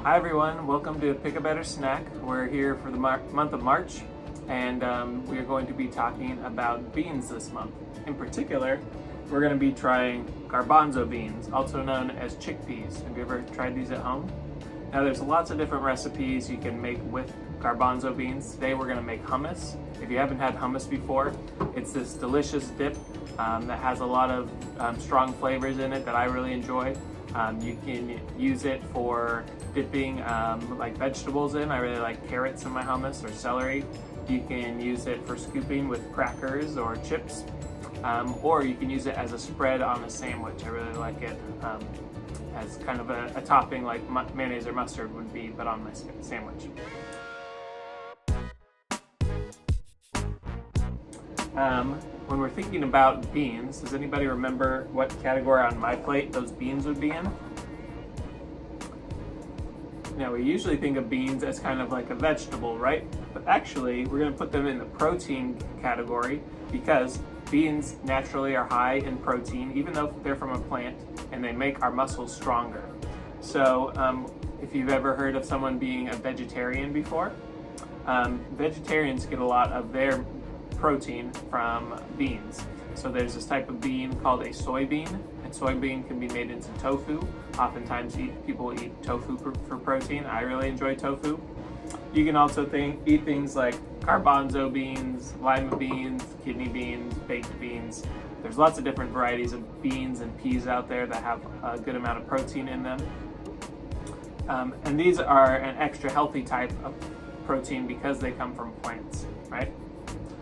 Hi everyone, welcome to Pick a Better Snack. We're here for the month of March, and we are going to be talking about beans this month. In particular, we're going to be trying garbanzo beans, also known as chickpeas. Have you ever tried these at home? Now there's lots of different recipes you can make with garbanzo beans. Today we're going to make hummus. If you haven't had hummus before, it's this delicious dip that has a lot of strong flavors in it that I really enjoy. You can use it for dipping like vegetables in. I really like carrots in my hummus, or celery. You can use it for scooping with crackers or chips, or you can use it as a spread on a sandwich. I really like it as kind of a topping like mayonnaise or mustard would be, but on my sandwich. When we're thinking about beans, does anybody remember what category on MyPlate those beans would be in? Now, we usually think of beans as kind of like a vegetable, right? But actually, we're going to put them in the protein category because beans naturally are high in protein, even though they're from a plant, and they make our muscles stronger. So if you've ever heard of someone being a vegetarian before, vegetarians get a lot of their protein from beans. So there's this type of bean called a soybean, and soybean can be made into tofu. Oftentimes people eat tofu for protein. I really enjoy tofu. You can also eat things like garbanzo beans, lima beans, kidney beans, baked beans. There's lots of different varieties of beans and peas out there that have a good amount of protein in them. And these are an extra healthy type of protein because they come from plants, right?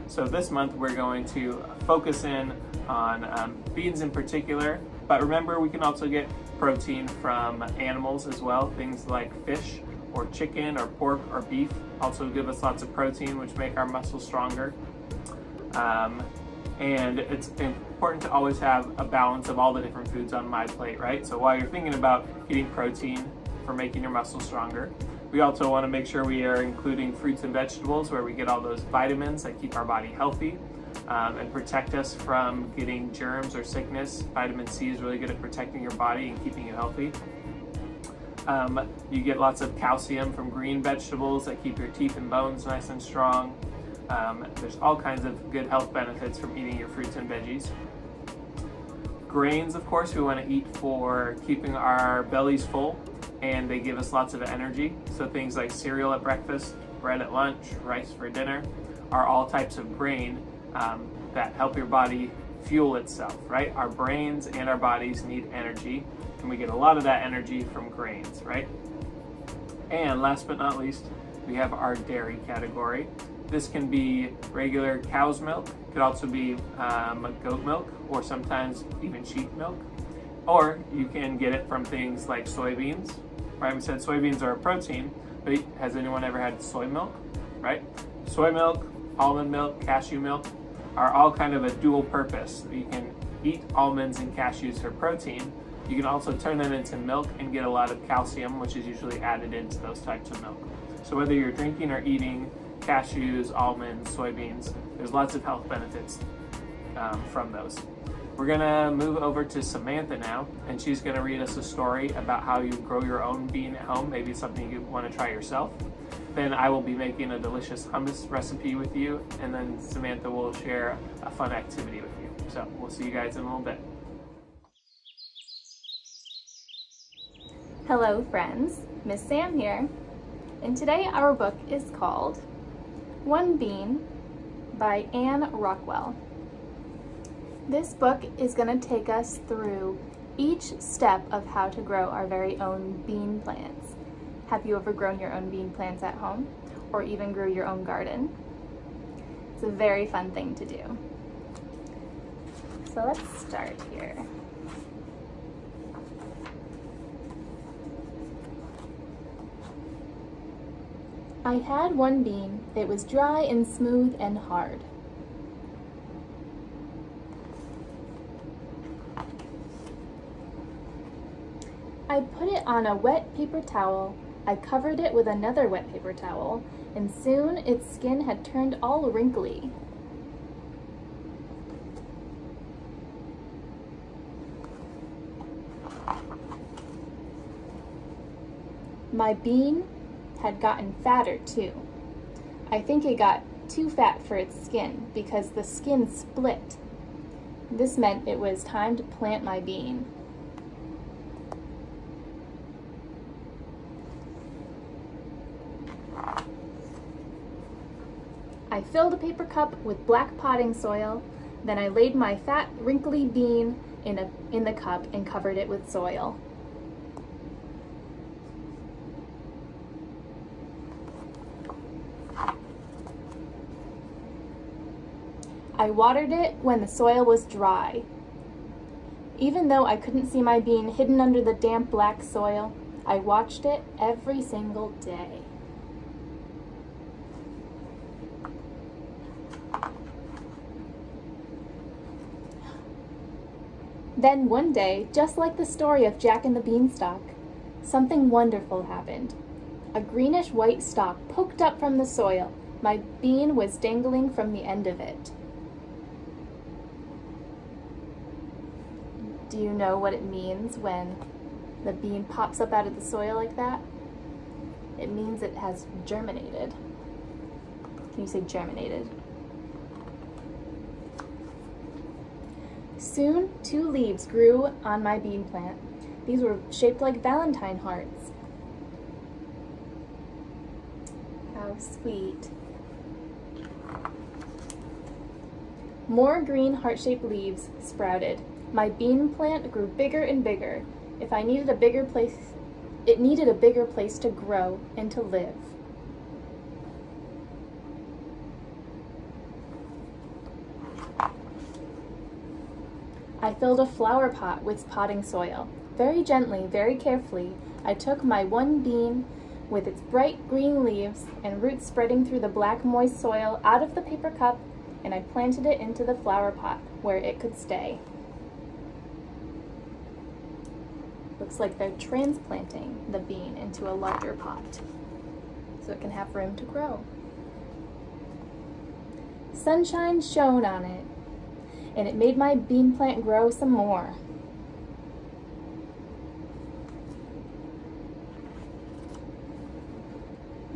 So this month we're going to focus in on beans in particular, but remember we can also get protein from animals as well. Things like fish or chicken or pork or beef also give us lots of protein, which make our muscles stronger. And it's important to always have a balance of all the different foods on MyPlate, right? So while you're thinking about eating protein for making your muscles stronger, we also want to make sure we are including fruits and vegetables where we get all those vitamins that keep our body healthy and protect us from getting germs or sickness. Vitamin C is really good at protecting your body and keeping you healthy. You get lots of calcium from green vegetables that keep your teeth and bones nice and strong. There's all kinds of good health benefits from eating your fruits and veggies. Grains, of course, we want to eat for keeping our bellies full, and they give us lots of energy. So things like cereal at breakfast, bread at lunch, rice for dinner are all types of grain that help your body fuel itself, right? Our brains and our bodies need energy, and we get a lot of that energy from grains, right? And last but not least, we have our dairy category. This can be regular cow's milk. It could also be goat milk, or sometimes even sheep milk. Or you can get it from things like soybeans. Right? We said soybeans are a protein, but has anyone ever had soy milk? Right? Soy milk, almond milk, cashew milk are all kind of a dual purpose. You can eat almonds and cashews for protein. You can also turn them into milk and get a lot of calcium, which is usually added into those types of milk. So whether you're drinking or eating cashews, almonds, soybeans, there's lots of health benefits from those. We're gonna move over to Samantha now, and she's gonna read us a story about how you grow your own bean at home, maybe something you wanna try yourself. Then I will be making a delicious hummus recipe with you, and then Samantha will share a fun activity with you. So we'll see you guys in a little bit. Hello friends, Miss Sam here, and today our book is called One Bean by Anne Rockwell. This book is going to take us through each step of how to grow our very own bean plants. Have you ever grown your own bean plants at home, or even grew your own garden? It's a very fun thing to do. So let's start here. I had one bean. It was dry and smooth and hard. I put it on a wet paper towel. I covered it with another wet paper towel, and soon its skin had turned all wrinkly. My bean had gotten fatter too. I think it got too fat for its skin because the skin split. This meant it was time to plant my bean. I filled a paper cup with black potting soil, then I laid my fat, wrinkly bean in the cup and covered it with soil. I watered it when the soil was dry. Even though I couldn't see my bean hidden under the damp black soil, I watched it every single day. Then one day, just like the story of Jack and the Beanstalk, something wonderful happened. A greenish-white stalk poked up from the soil. My bean was dangling from the end of it. Do you know what it means when the bean pops up out of the soil like that? It means it has germinated. Can you say germinated? Soon, 2 leaves grew on my bean plant. These were shaped like Valentine hearts. How sweet. More green heart-shaped leaves sprouted. My bean plant grew bigger and bigger. It needed a bigger place to grow and to live. I filled a flower pot with potting soil. Very gently, very carefully, I took my one bean with its bright green leaves and roots spreading through the black moist soil out of the paper cup, and I planted it into the flower pot where it could stay. Looks like they're transplanting the bean into a larger pot so it can have room to grow. Sunshine shone on it, and it made my bean plant grow some more.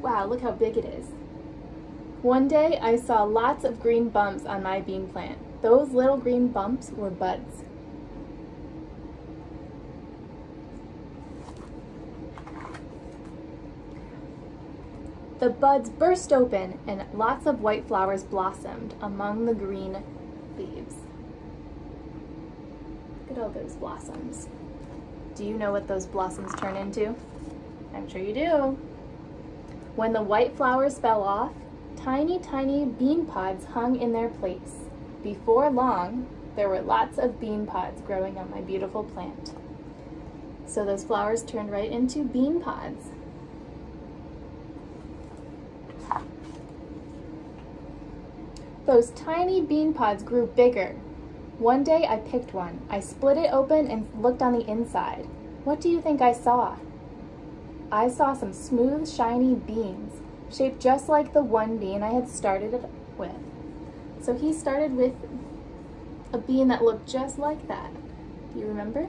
Wow, look how big it is. One day I saw lots of green bumps on my bean plant. Those little green bumps were buds. The buds burst open and lots of white flowers blossomed among the green leaves. Look at all those blossoms. Do you know what those blossoms turn into? I'm sure you do. When the white flowers fell off, tiny, tiny bean pods hung in their place. Before long, there were lots of bean pods growing on my beautiful plant. So those flowers turned right into bean pods. Those tiny bean pods grew bigger. One day I picked one. I split it open and looked on the inside. What do you think I saw? I saw some smooth, shiny beans, shaped just like the one bean I had started it with. So he started with a bean that looked just like that. Do you remember?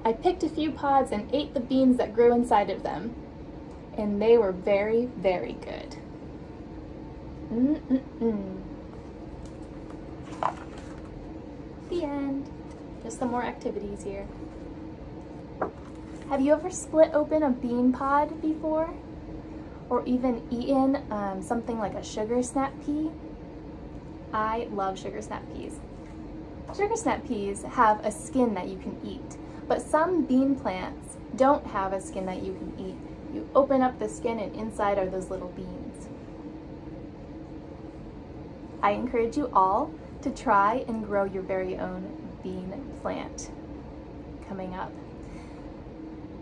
I picked a few pods and ate the beans that grew inside of them. And they were very, very good. The end. Just some more activities here. Have you ever split open a bean pod before? Or even eaten something like a sugar snap pea? I love sugar snap peas. Sugar snap peas have a skin that you can eat, but some bean plants don't have a skin that you can eat. You open up the skin and inside are those little beans. I encourage you all to try and grow your very own bean plant coming up.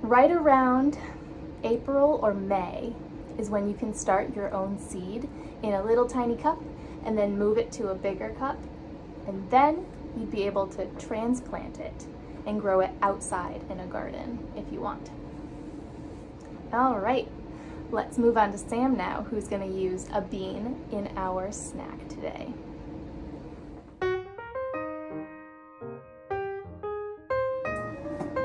Right around April or May is when you can start your own seed in a little tiny cup and then move it to a bigger cup, and then you'd be able to transplant it and grow it outside in a garden if you want. All right, let's move on to Sam now, who's going to use a bean in our snack today.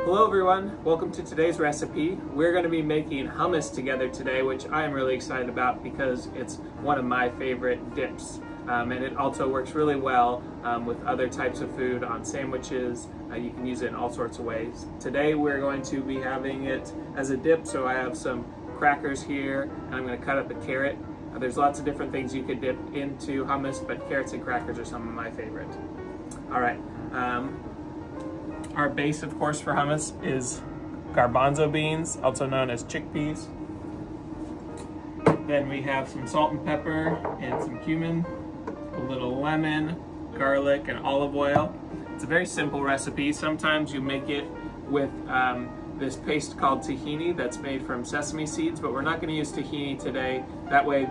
Hello everyone, welcome to today's recipe. We're going to be making hummus together today, which I am really excited about because it's one of my favorite dips. And it also works really well with other types of food on sandwiches. You can use it in all sorts of ways. Today we're going to be having it as a dip, so I have some crackers here and I'm going to cut up a carrot. There's lots of different things you could dip into hummus, but carrots and crackers are some of my favorite. All right. Our base, of course, for hummus is garbanzo beans, also known as chickpeas. Then we have some salt and pepper and some cumin, a little lemon, garlic, and olive oil. It's a very simple recipe. Sometimes you make it with this paste called tahini that's made from sesame seeds, but we're not going to use tahini today. That way,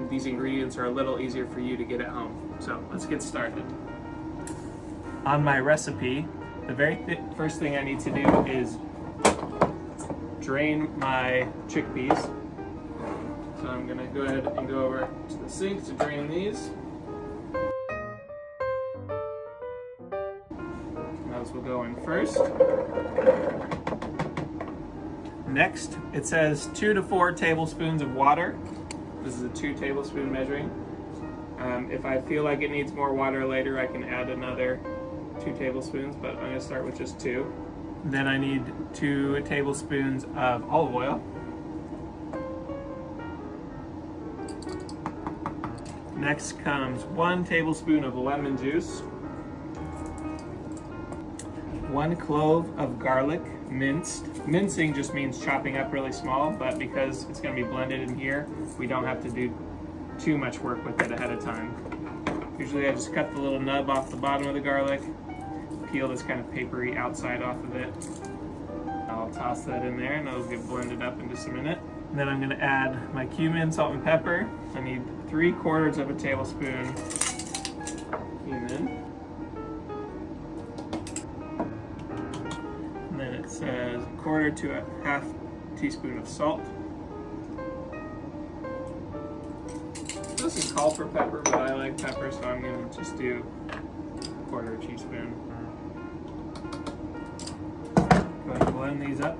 these ingredients are a little easier for you to get at home. So let's get started. On my recipe, the very first thing I need to do is drain my chickpeas. So I'm going to go ahead and go over to the sink to drain these. Those will go in first. Next, it says 2 to 4 tablespoons of water. This is a 2 tablespoon measuring. If I feel like it needs more water later, I can add another 2 tablespoons, but I'm going to start with just 2. Then I need 2 tablespoons of olive oil. Next comes 1 tablespoon of lemon juice. 1 clove of garlic, minced. Mincing just means chopping up really small, but because it's going to be blended in here, we don't have to do too much work with it ahead of time. Usually I just cut the little nub off the bottom of the garlic, peel this kind of papery outside off of it. I'll toss that in there and it'll get blended up in just a minute. And then I'm going to add my cumin, salt, and pepper. I need 3/4 of a tablespoon cumin. And then it says 1/4 to a 1/2 teaspoon of salt. This is called for pepper, but I like pepper, so I'm going to just do 1/4 teaspoon. Go ahead and blend these up.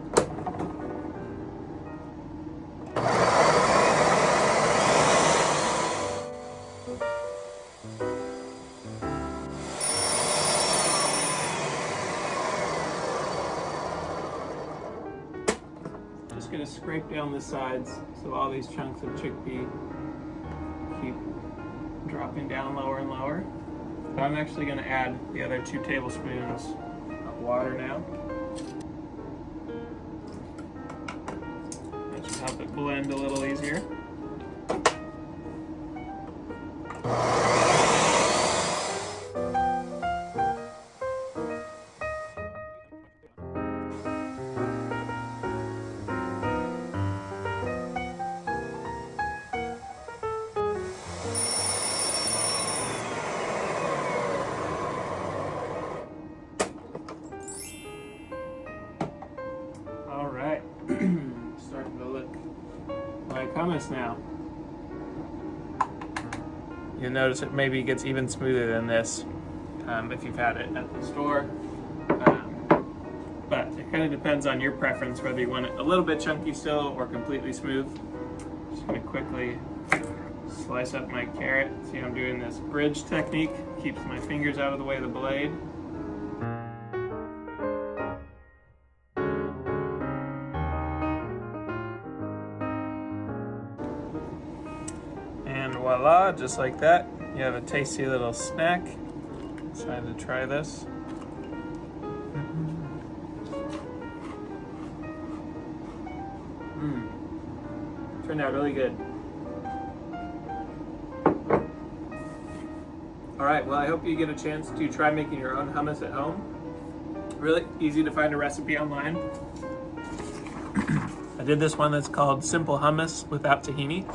Just going to scrape down the sides so all these chunks of chickpea keep dropping down lower and lower. So I'm actually going to add the other 2 tablespoons of water now. That should help it blend a little easier. Starting to look like hummus now. You'll notice it maybe gets even smoother than this if you've had it at the store. But it kind of depends on your preference, whether you want it a little bit chunky still or completely smooth. Just going to quickly slice up my carrot. See, I'm doing this bridge technique. Keeps my fingers out of the way of the blade. And voila, just like that, you have a tasty little snack. Decided to try this. Turned out really good. All right, well, I hope you get a chance to try making your own hummus at home. Really easy to find a recipe online. I did this one that's called Simple Hummus Without Tahini.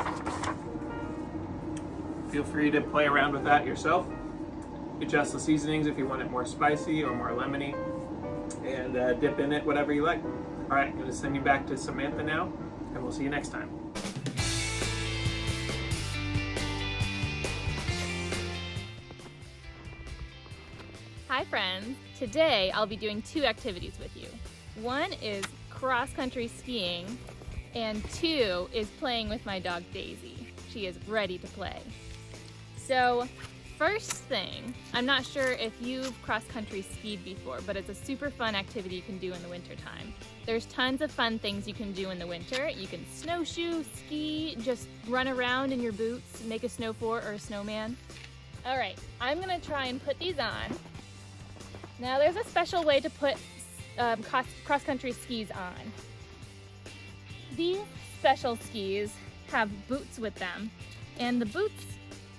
Feel free to play around with that yourself. Adjust the seasonings if you want it more spicy or more lemony, and dip in it whatever you like. All right, I'm going to send you back to Samantha now, and we'll see you next time. Hi friends! Today I'll be doing 2 activities with you. One is cross-country skiing, and 2 is playing with my dog Daisy. She is ready to play. So first thing, I'm not sure if you've cross-country skied before, but it's a super fun activity you can do in the wintertime. There's tons of fun things you can do in the winter. You can snowshoe, ski, just run around in your boots, make a snow fort or a snowman. All right, I'm gonna try and put these on. Now there's a special way to put cross-country skis on. These special skis have boots with them, and the boots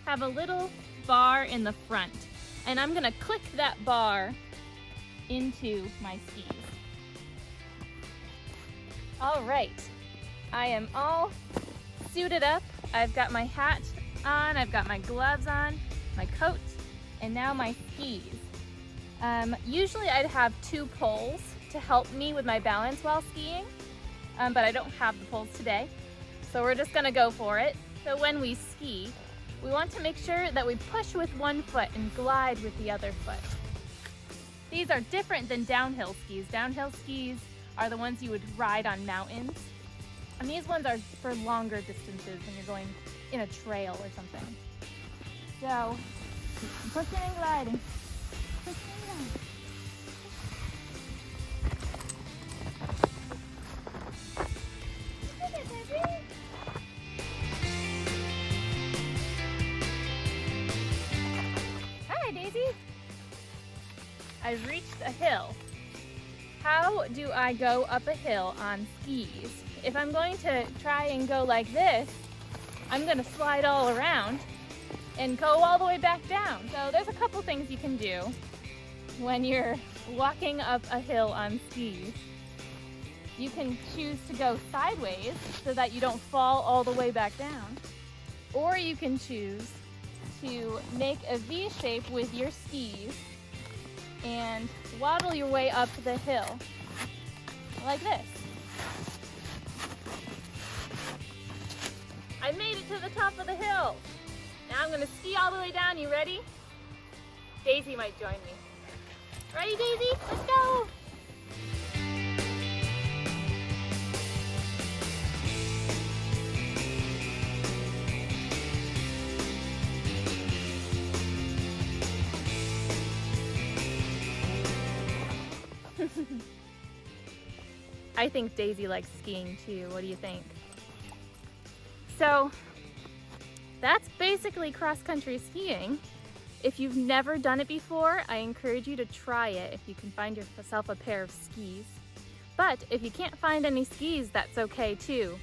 have a little bar in the front, and I'm gonna click that bar into my skis. All right, I am all suited up. I've got my hat on, I've got my gloves on, my coat, and now my skis. Usually I'd have 2 poles to help me with my balance while skiing, but I don't have the poles today, so we're just gonna go for it. So when we ski, we want to make sure that we push with one foot and glide with the other foot. These are different than downhill skis. Downhill skis are the ones you would ride on mountains, and these ones are for longer distances when you're going in a trail or something. So, pushing and gliding. Pushing and gliding. Hi, Daisy. I've reached a hill. How do I go up a hill on skis? If I'm going to try and go like this, I'm going to slide all around and go all the way back down. So there's a couple things you can do when you're walking up a hill on skis. You can choose to go sideways so that you don't fall all the way back down. Or you can choose to make a V shape with your skis and waddle your way up the hill like this. I made it to the top of the hill. Now I'm gonna ski all the way down. You ready? Daisy might join me. Ready, Daisy? Let's go! I think Daisy likes skiing too. What do you think? So that's basically cross-country skiing. If you've never done it before, I encourage you to try it if you can find yourself a pair of skis. But if you can't find any skis, that's okay too.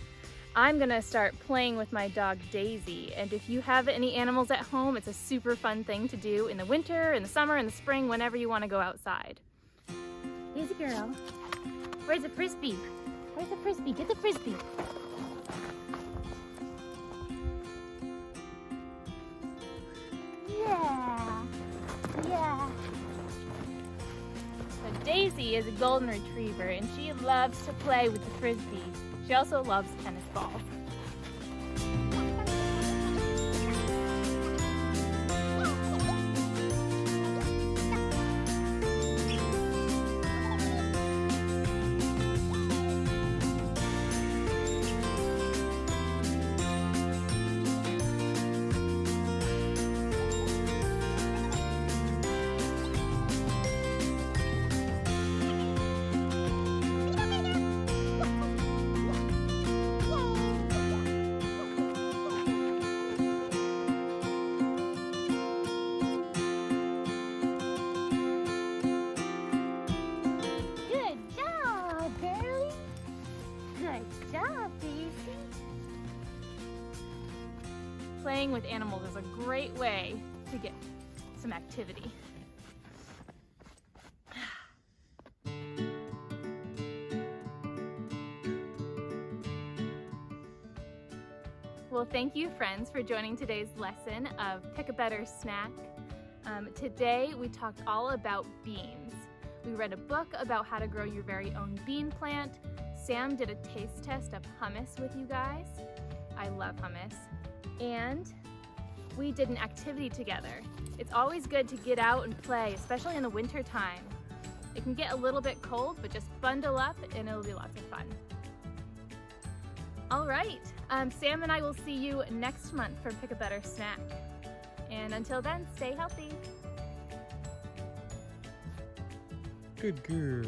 I'm gonna start playing with my dog Daisy, and if you have any animals at home, it's a super fun thing to do in the winter, in the summer, in the spring, whenever you wanna go outside. Daisy girl, where's the frisbee? Where's the frisbee? Get the frisbee. Yeah. So Daisy is a golden retriever, and she loves to play with the frisbee. She also loves tennis balls. Playing with animals is a great way to get some activity. Well, thank you, friends, for joining today's lesson of Pick a Better Snack. Today, we talked all about beans. We read a book about how to grow your very own bean plant. Sam did a taste test of hummus with you guys. I love hummus. And we did an activity together. It's always good to get out and play, especially in the winter time. It can get a little bit cold, but just bundle up and it'll be lots of fun. All right, Sam and I will see you next month for Pick a Better Snack. And until then, stay healthy. Good girl.